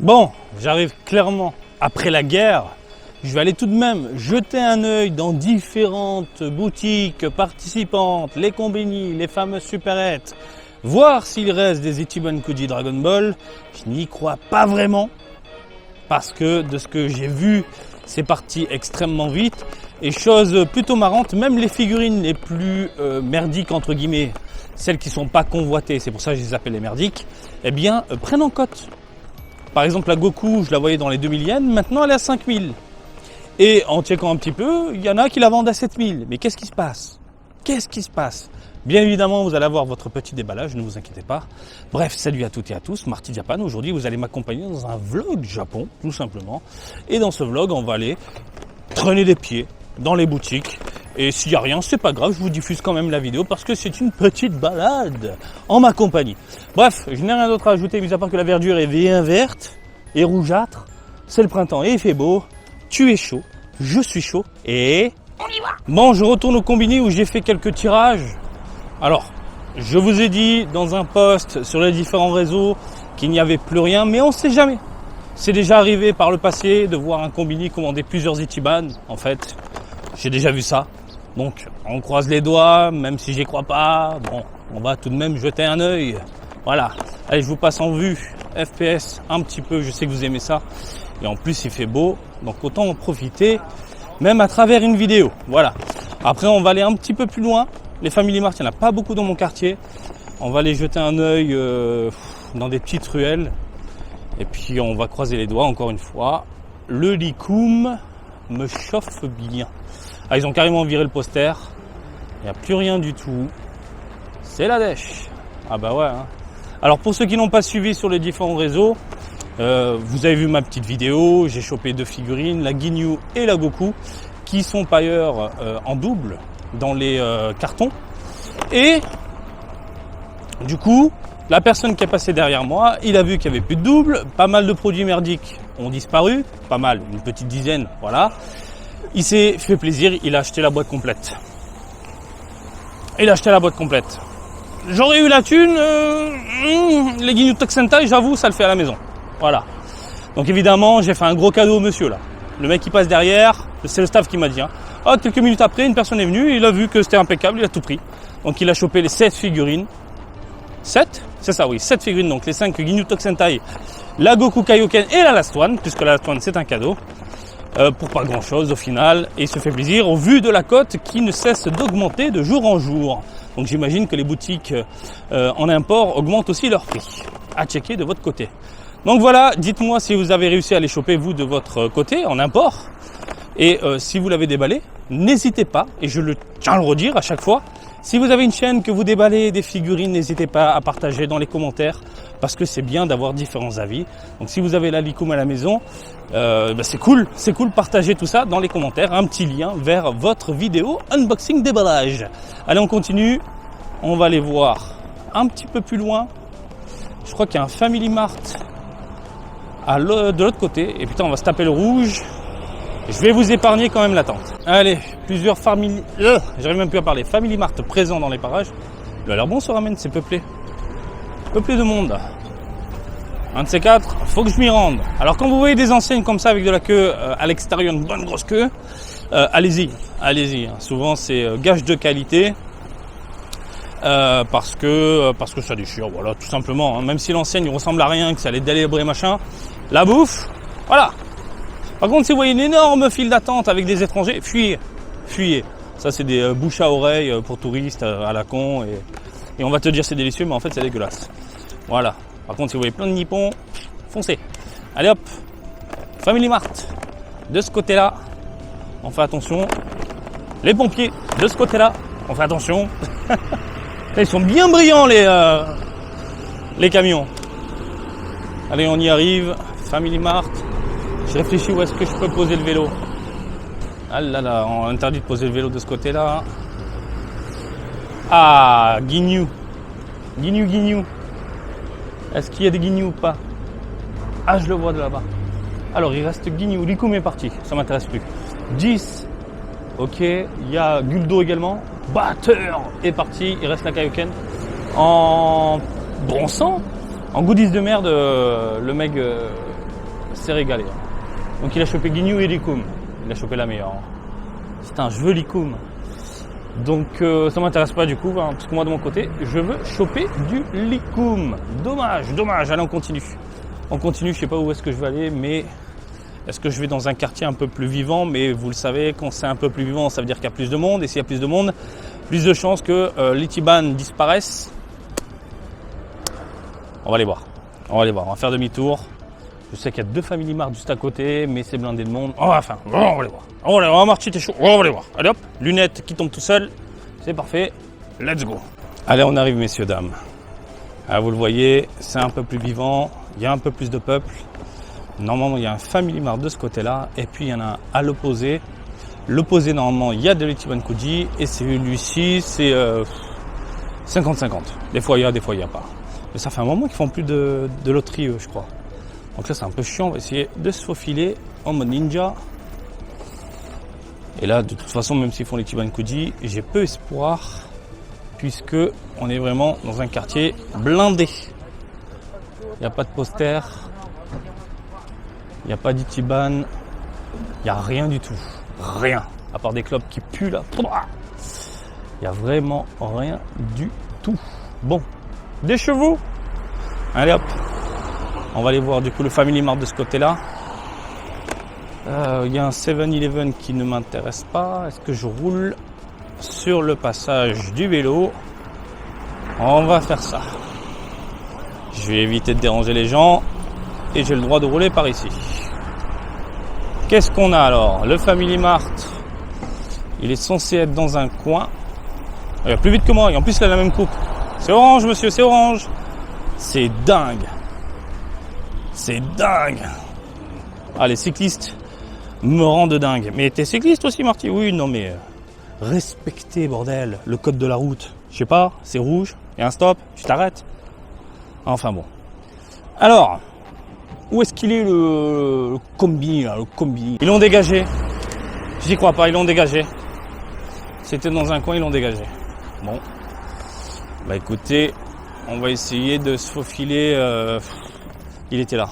Bon, j'arrive clairement après la guerre. Je vais aller tout de même jeter un œil dans différentes boutiques participantes, les combini, les fameuses supérettes, voir s'il reste des Ichiban Kuji Dragon Ball. Je n'y crois pas vraiment, parce que de ce que j'ai vu, c'est parti extrêmement vite. Et chose plutôt marrante, même les figurines les plus merdiques entre guillemets, celles qui sont pas convoitées, c'est pour ça que je les appelle les merdiques, eh bien prennent en cote. Par exemple la Goku, je la voyais dans les 2000 yens, maintenant elle est à 5000. Et en checkant un petit peu, il y en a qui la vendent à 7000. Mais qu'est-ce qui se passe? Qu'est-ce qui se passe? Bien évidemment, vous allez avoir votre petit déballage, ne vous inquiétez pas. Bref, salut à toutes et à tous, Marty Japan. Aujourd'hui, vous allez m'accompagner dans un vlog Japon, tout simplement. Et dans ce vlog, on va aller traîner des pieds dans les boutiques. Et s'il n'y a rien, c'est pas grave, je vous diffuse quand même la vidéo parce que c'est une petite balade en ma compagnie. Bref, je n'ai rien d'autre à ajouter, mis à part que la verdure est bien verte et rougeâtre. C'est le printemps et il fait beau. Tu es chaud, je suis chaud et on y va. Bon, je retourne au combini où j'ai fait quelques tirages. Alors, je vous ai dit dans un post sur les différents réseaux qu'il n'y avait plus rien, mais on ne sait jamais. C'est déjà arrivé par le passé de voir un combini commander plusieurs Ichiban. En fait, j'ai déjà vu ça. Donc, on croise les doigts, même si j'y crois pas. Bon, on va tout de même jeter un œil. Voilà. Allez, je vous passe en vue FPS un petit peu. Je sais que vous aimez ça. Et en plus, il fait beau. Donc, autant en profiter, même à travers une vidéo. Voilà. Après, on va aller un petit peu plus loin. Les Family Mart, il n'y en a pas beaucoup dans mon quartier. On va aller jeter un œil dans des petites ruelles. Et puis, on va croiser les doigts encore une fois. Le Likoum me chauffe bien. Ah, ils ont carrément viré le poster. Il n'y a plus rien du tout. C'est la dèche. Ah bah ouais. Hein. Alors pour ceux qui n'ont pas suivi sur les différents réseaux, vous avez vu ma petite vidéo. J'ai chopé deux figurines, la Ginyu et la Goku, qui sont par ailleurs en double dans les cartons. Et du coup, la personne qui est passée derrière moi, il a vu qu'il n'y avait plus de double. Pas mal de produits merdiques ont disparu. Pas mal, une petite dizaine, voilà. Il s'est fait plaisir, il a acheté la boîte complète. J'aurais eu la thune, les Ginyu Tokusentai, j'avoue, ça le fait à la maison. Voilà. Donc évidemment, j'ai fait un gros cadeau au monsieur là. Le mec qui passe derrière, c'est le staff qui m'a dit. Hein. Ah, quelques minutes après, une personne est venue, il a vu que c'était impeccable, il a tout pris. Donc il a chopé les 7 figurines. 7 ? C'est ça, oui, 7 figurines, donc les 5 Ginyu Tokusentai, la Goku Kaioken et la Last One, puisque la Last One c'est un cadeau. Pour pas grand chose au final, et il se fait plaisir au vu de la cote qui ne cesse d'augmenter de jour en jour. Donc j'imagine que les boutiques en import augmentent aussi leur prix. À checker de votre côté. Donc voilà, dites-moi si vous avez réussi à les choper vous de votre côté en import. Et si vous l'avez déballé, n'hésitez pas, et je le tiens à le redire à chaque fois, si vous avez une chaîne que vous déballez des figurines, n'hésitez pas à partager dans les commentaires, parce que c'est bien d'avoir différents avis. Donc si vous avez la Likoum à la maison, c'est cool, partagez tout ça dans les commentaires, un petit lien vers votre vidéo unboxing déballage. Allez, on continue, on va aller voir un petit peu plus loin. Je crois qu'il y a un Family Mart de l'autre côté, et putain on va se taper le rouge. Je vais vous épargner quand même l'attente. Allez, plusieurs Family... j'arrive même plus à parler. Family Mart présents dans les parages. Il a l'air bon ce ramen, c'est peuplé. Peuplé de monde. Un de ces quatre, faut que je m'y rende. Alors quand vous voyez des enseignes comme ça avec de la queue à l'extérieur, une bonne grosse queue, allez-y. Souvent c'est gage de qualité. Parce que ça déchire, voilà, tout simplement. Hein. Même si l'enseigne ne ressemble à rien, que ça allait délibrer machin, la bouffe, voilà. Par contre, si vous voyez une énorme file d'attente avec des étrangers, fuyez. Ça, c'est des bouches à oreille pour touristes à la con. Et on va te dire c'est délicieux, mais en fait, c'est dégueulasse. Voilà. Par contre, si vous voyez plein de nippons, foncez. Allez hop, Family Mart. De ce côté-là, on fait attention. Les pompiers, de ce côté-là, on fait attention. Ils sont bien brillants, les camions. Allez, on y arrive. Family Mart. Je réfléchis où est-ce que je peux poser le vélo. Ah là là, on interdit de poser le vélo de ce côté-là. Ah, Ginyu. Est-ce qu'il y a des Ginyu ou pas? Ah, je le vois de là-bas. Alors, il reste Ginyu. Likoum est parti, ça m'intéresse plus. 10. Ok, il y a Guldo également. Batteur est parti, il reste la Kaioken. En bronçant, en goodies de merde, le mec s'est régalé. Donc il a chopé guignou et licoum. Il a chopé la meilleure. Putain, je veux licoum. Donc ça m'intéresse pas du coup, hein, parce que moi de mon côté, je veux choper du licoum. Dommage. Allez, on continue. Je sais pas où est-ce que je vais aller, mais est-ce que je vais dans un quartier un peu plus vivant? Mais vous le savez, quand c'est un peu plus vivant, ça veut dire qu'il y a plus de monde. Et s'il y a plus de monde, plus de chances que les Tibans disparaissent. On va aller voir. On va faire demi-tour. Je sais qu'il y a 2 Family Mart juste à côté, mais c'est blindé de monde. On va aller voir. On va marcher, t'es chaud. On va aller voir. Allez hop, lunettes qui tombent tout seul. C'est parfait. Let's go. Allez, on arrive, messieurs, dames. Ah, vous le voyez, c'est un peu plus vivant. Il y a un peu plus de peuple. Normalement, il y a un Family Mart de ce côté-là. Et puis, il y en a à l'opposé. L'opposé, normalement, il y a de l'Ichiban-Kuji. Et celui-ci, c'est 50-50. Des fois, il y a, des fois, il n'y a pas. Mais ça fait un moment qu'ils font plus de loterie, je crois. Donc là, c'est un peu chiant. On va essayer de se faufiler en mode ninja. Et là, de toute façon, même s'ils font les Ichiban-Kuji, j'ai peu espoir. Puisque on est vraiment dans un quartier blindé. Il n'y a pas de poster. Il n'y a pas d'Ichiban. Il n'y a rien du tout. Rien. À part des clubs qui puent là. Il n'y a vraiment rien du tout. Bon. Des chevaux. Allez hop. On va aller voir du coup le Family Mart de ce côté-là. Il y a un 7-Eleven qui ne m'intéresse pas. Est-ce que je roule sur le passage du vélo? On va faire ça. Je vais éviter de déranger les gens. Et j'ai le droit de rouler par ici. Qu'est-ce qu'on a alors? Le Family Mart. Il est censé être dans un coin. Il va plus vite que moi. Et en plus, il a la même coupe. C'est orange, monsieur, c'est orange. C'est dingue. C'est dingue. Ah, les cyclistes me rendent dingue. Mais t'es cycliste aussi, Marty? Oui, non, mais respectez, bordel, le code de la route. Je sais pas, c'est rouge, il y a un stop, tu t'arrêtes. Enfin bon. Alors, où est-ce qu'il est le combi, là, le combi? Ils l'ont dégagé. J'y crois pas, ils l'ont dégagé. C'était dans un coin, ils l'ont dégagé. Bon. Bah écoutez, on va essayer de se faufiler. Il était là.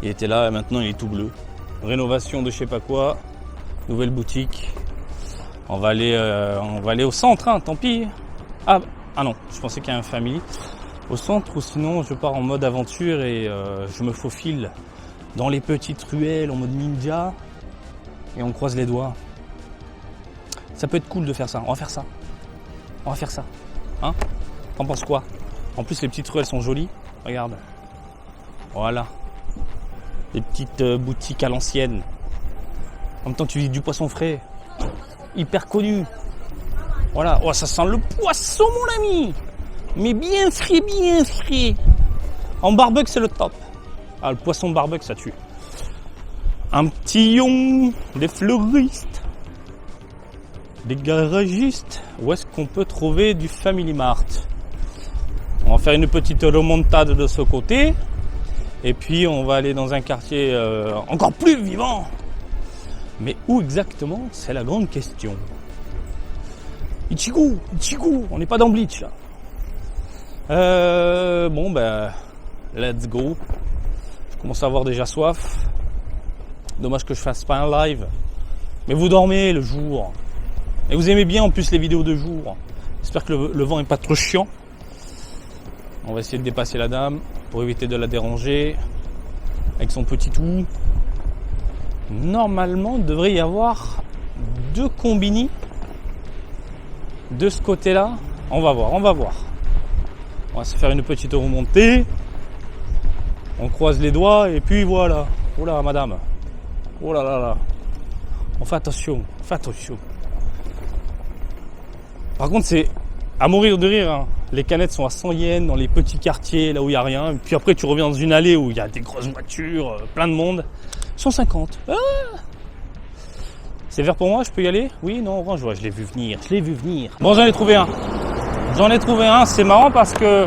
Il était là et maintenant il est tout bleu. Rénovation de je sais pas quoi. Nouvelle boutique. On va aller au centre, hein, tant pis. Ah non, je pensais qu'il y a un family. Au centre ou sinon je pars en mode aventure et je me faufile dans les petites ruelles en mode ninja. Et on croise les doigts. Ça peut être cool de faire ça. On va faire ça. Hein? T'en penses quoi? En plus les petites ruelles sont jolies. Regarde. Voilà. Des petites boutiques à l'ancienne. En même temps, tu vis du poisson frais. Hyper connu. Voilà. Oh, ça sent le poisson, mon ami. Mais bien frais, bien frais. En barbecue, c'est le top. Ah, le poisson barbecue, ça tue. Un petit lion. Des fleuristes. Des garagistes. Où est-ce qu'on peut trouver du Family Mart? On va faire une petite remontade de ce côté. Et puis on va aller dans un quartier encore plus vivant. Mais où exactement? C'est la grande question. Ichigo, on n'est pas dans Bleach là. Bon ben, let's go. Je commence à avoir déjà soif. Dommage que je fasse pas un live. Mais vous dormez le jour. Et vous aimez bien en plus les vidéos de jour. J'espère que le vent est pas trop chiant. On va essayer de dépasser la dame pour éviter de la déranger avec son petit tout. Normalement, il devrait y avoir 2 combini de ce côté-là. On va voir. On va se faire une petite remontée. On croise les doigts et puis voilà. Oh là, madame. Oh là là là. On fait attention. Par contre, c'est à mourir de rire, hein. Les canettes sont à 100 yens dans les petits quartiers, là où il n'y a rien. Et puis après, tu reviens dans une allée où il y a des grosses voitures, plein de monde. 150. Ah, c'est vert pour moi, je peux y aller? Oui, non, orange, je l'ai vu venir. Bon, j'en ai trouvé un. C'est marrant parce que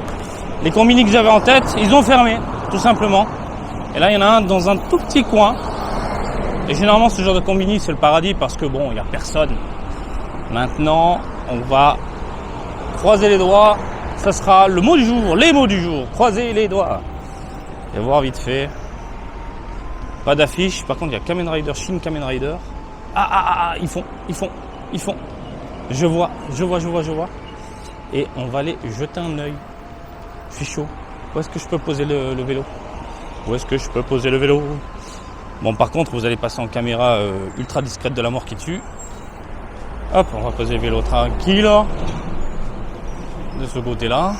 les combini que j'avais en tête, ils ont fermé, tout simplement. Et là, il y en a un dans un tout petit coin. Et généralement, ce genre de combini, c'est le paradis parce que bon, il n'y a personne. Maintenant, on va croiser les doigts. Ça sera le mot du jour, les mots du jour. Croiser les doigts. Et voir vite fait. Pas d'affiche. Par contre, il y a Kamen Rider, Shin Kamen Rider. Ils font. Je vois. Et on va aller jeter un œil. Je suis chaud. Où est-ce que je peux poser le vélo? Bon, par contre, vous allez passer en caméra ultra discrète de la mort qui tue. Hop, on va poser le vélo tranquille. De ce côté-là.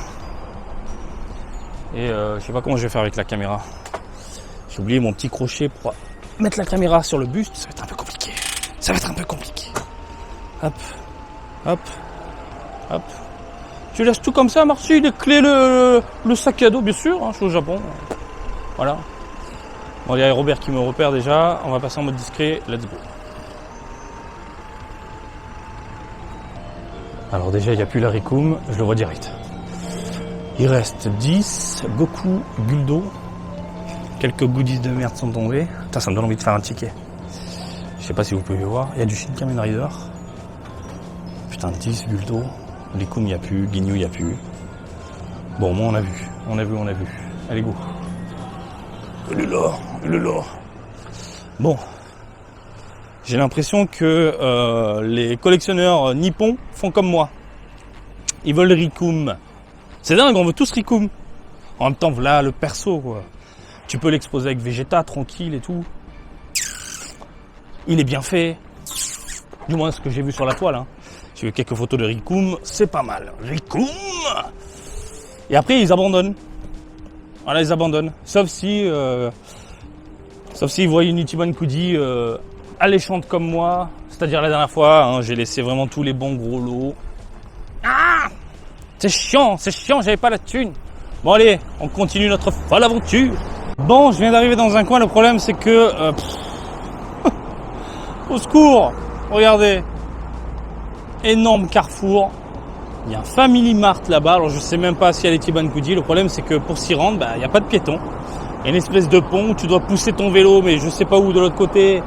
Et je sais pas comment je vais faire avec la caméra. J'ai oublié mon petit crochet pour mettre la caméra sur le buste. Ça va être un peu compliqué. Hop. Tu laisses tout comme ça, Marcy, les clés, le sac à dos, bien sûr. Je suis au Japon. Voilà. Bon, il y a Robert qui me repère déjà. On va passer en mode discret. Let's go. Alors déjà, il n'y a plus la Ricum. Je le vois direct. Il reste 10. Goku, Guldo. Quelques goodies de merde sont tombés. Putain, ça me donne envie de faire un ticket. Je sais pas si vous pouvez voir. Il y a du Shin Kamen Rider. Putain, 10, Guldo. Ricum, il n'y a plus. Ginyu, il n'y a plus. Bon, moi, on a vu. Allez, go. Le lore. Bon. J'ai l'impression que les collectionneurs nippons font comme moi. Ils veulent Ricum. C'est dingue, on veut tous Ricum. En même temps, voilà le perso, quoi. Tu peux l'exposer avec Vegeta, tranquille et tout. Il est bien fait. Du moins, ce que j'ai vu sur la toile. Hein. J'ai vu quelques photos de Ricum, c'est pas mal. Ricum. Et après, ils abandonnent. Voilà, ils abandonnent. Sauf si ils voient une Ichiban Kudi alléchante comme moi. C'est-à-dire la dernière fois, hein, j'ai laissé vraiment tous les bons gros lots. Ah, c'est chiant, j'avais pas la thune. Bon allez, on continue notre folle aventure. Bon, je viens d'arriver dans un coin, le problème c'est que... au secours, regardez. Énorme carrefour. Il y a un Family Mart là-bas, alors je sais même pas s'il y a les Ichiban Kudi. Le problème c'est que pour s'y rendre, il n'y a pas de piéton. Il y a une espèce de pont où tu dois pousser ton vélo, mais je sais pas où de l'autre côté,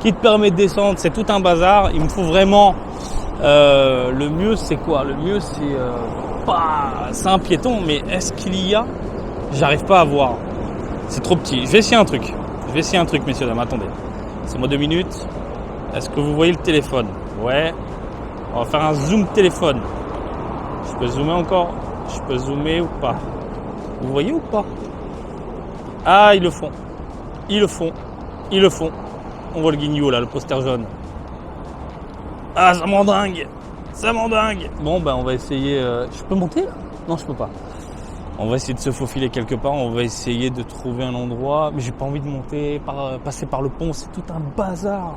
qui te permet de descendre, c'est tout un bazar. Il me faut vraiment... le mieux c'est quoi? Le mieux c'est un piéton, mais est-ce qu'il y a? J'arrive pas à voir. C'est trop petit. Je vais essayer un truc, messieurs dames, attendez. C'est moi 2 minutes. Est-ce que vous voyez le téléphone? Ouais. On va faire un zoom téléphone. Je peux zoomer encore? Je peux zoomer ou pas? Vous voyez ou pas? Ah, ils le font. On voit le guignol là, le poster jaune. Ah, ça m'endingue. Bon, on va essayer... Je peux monter là? Non, je peux pas. On va essayer de se faufiler quelque part. On va essayer de trouver un endroit. Mais j'ai pas envie de monter, passer par le pont. C'est tout un bazar.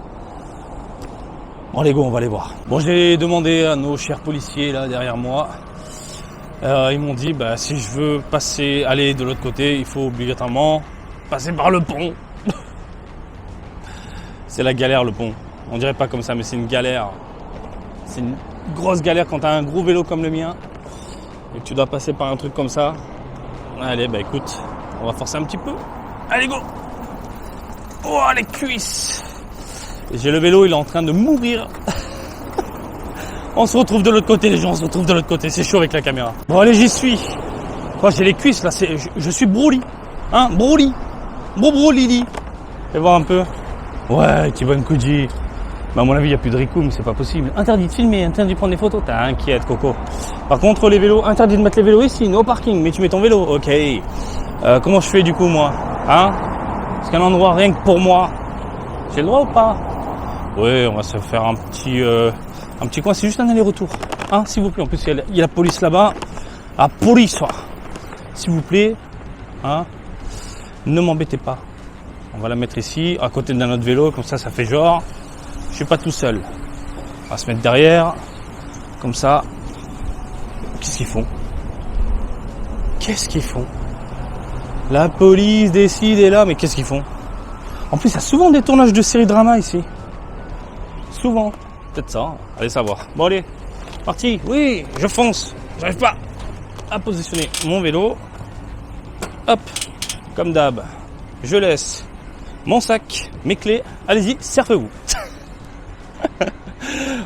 Bon, allez, go, on va aller voir. Bon, j'ai demandé à nos chers policiers là derrière moi. Ils m'ont dit, si je veux aller de l'autre côté, il faut obligatoirement passer par le pont. C'est la galère, le pont. On dirait pas comme ça, mais c'est une galère. C'est une grosse galère quand tu as un gros vélo comme le mien et que tu dois passer par un truc comme ça. Allez, écoute, on va forcer un petit peu. Allez, go! Oh, les cuisses! Et j'ai le vélo, il est en train de mourir. On se retrouve de l'autre côté, les gens, C'est chaud avec la caméra. Bon, allez, j'y suis. Moi, j'ai les cuisses, là. Je suis Broly. Hein, Broly. Lili. Fais voir un peu. Ouais, Ichiban Kudi. À mon avis, il n'y a plus de Ricum, c'est pas possible. Interdit de filmer, interdit de prendre des photos. T'inquiète, Coco. Par contre, les vélos, interdit de mettre les vélos ici, no parking. Mais tu mets ton vélo, ok. Comment je fais du coup, moi? Hein? Est-ce qu'il y a un endroit rien que pour moi? J'ai le droit ou pas? Oui, on va se faire un petit coin. C'est juste un aller-retour. Hein, s'il vous plaît. En plus, il y a la police là-bas. La police, s'il vous plaît. Hein? Ne m'embêtez pas. On va la mettre ici, à côté d'un autre vélo. Comme ça fait genre... Je suis pas tout seul. On va se mettre derrière. Comme ça. Qu'est-ce qu'ils font? La police décide est là. Mais qu'est-ce qu'ils font? En plus, il y a souvent des tournages de séries drama ici. Souvent. Peut-être ça. Hein. Allez savoir. Bon, allez. Parti. Oui, je fonce. J'arrive pas à positionner mon vélo. Hop. Comme d'hab. Je laisse mon sac, mes clés. Allez-y, servez-vous.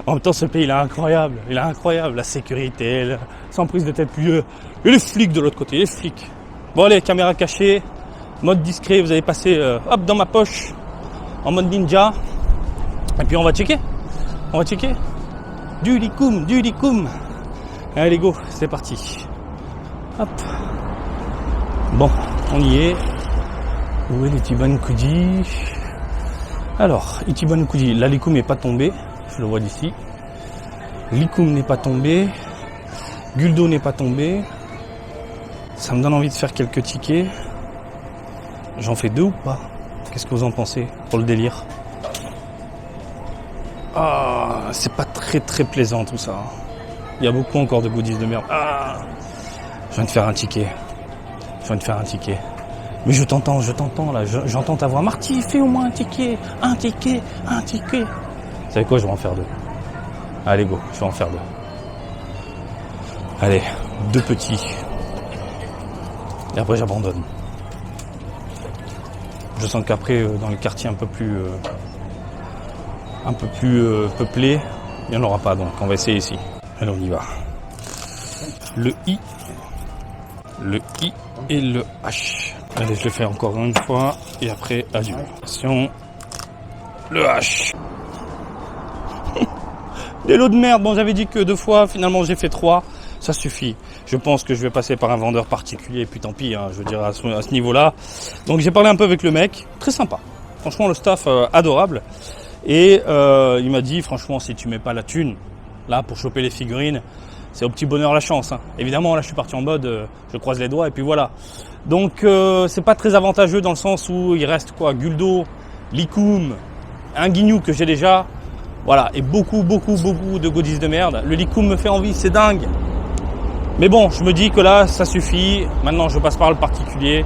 En même temps, ce pays, il est incroyable. La sécurité, sans prise de tête. Puis, et les flics de l'autre côté, les flics. Bon, allez, caméra cachée, mode discret. Vous allez passer, dans ma poche. en mode ninja. Et puis on va checker. On va checker. Du licum. Allez go, c'est parti. Hop. Bon, on y est. Où est l'Ichiban Kuji? Alors, Ichiban Kuji, la licum n'est pas tombée. Je le vois d'ici. Licum n'est pas tombé. Guldo n'est pas tombé. Ça me donne envie de faire quelques tickets. J'en fais 2 ou pas? Qu'est-ce que vous en pensez pour le délire? Ah, c'est pas très plaisant tout ça. Il y a beaucoup encore de goodies de merde. Ah, je viens de faire un ticket. Mais je t'entends là. J'entends ta voix. Marty, fais au moins un ticket. Vous savez quoi? Je vais en faire 2. Allez go, je vais en faire 2. Allez, 2 petits. Et après j'abandonne. Je sens qu'après, dans les quartiers un peu plus peuplés, il n'y en aura pas, donc on va essayer ici. Allez, on y va. Le I et le H. Allez, je le fais encore une fois, et après, adieu. Attention, le H. Des lots de merde, bon j'avais dit que 2 fois, finalement j'ai fait 3. Ça suffit. Je pense que je vais passer par un vendeur particulier, et puis tant pis, hein, je veux dire à ce niveau-là. Donc j'ai parlé un peu avec le mec, très sympa. Franchement, le staff adorable. Et il m'a dit, franchement, si tu mets pas la thune, là, pour choper les figurines, c'est au petit bonheur la chance. Hein. Évidemment, là, je suis parti en mode, je croise les doigts, et puis voilà. Donc c'est pas très avantageux dans le sens où il reste quoi, Guldo, Licum, un Guignou que j'ai déjà. Voilà, et beaucoup de goodies de merde. Le Licum me fait envie, c'est dingue. Mais bon, je me dis que là, ça suffit. Maintenant, je passe par le particulier.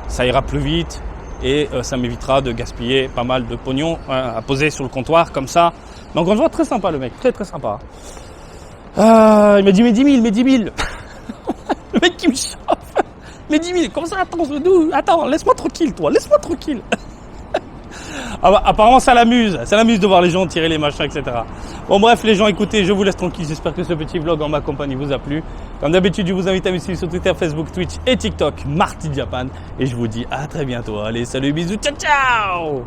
Ça ira plus vite. Et ça m'évitera de gaspiller pas mal de pognon à poser sur le comptoir comme ça. Donc, on voit très sympa, le mec. Très sympa. Il m'a dit, mais 10 000. Le mec qui me chauffe. Mais 10 000, comment ça? Attends, laisse-moi tranquille, toi. Laisse-moi tranquille. Ah bah, apparemment ça l'amuse de voir les gens tirer les machins, etc. Bon bref les gens, écoutez, je vous laisse tranquille, j'espère que ce petit vlog en ma compagnie vous a plu. Comme d'habitude, je vous invite à me suivre sur Twitter, Facebook, Twitch et TikTok, Marty Japan. Et je vous dis à très bientôt. Allez, salut, bisous, ciao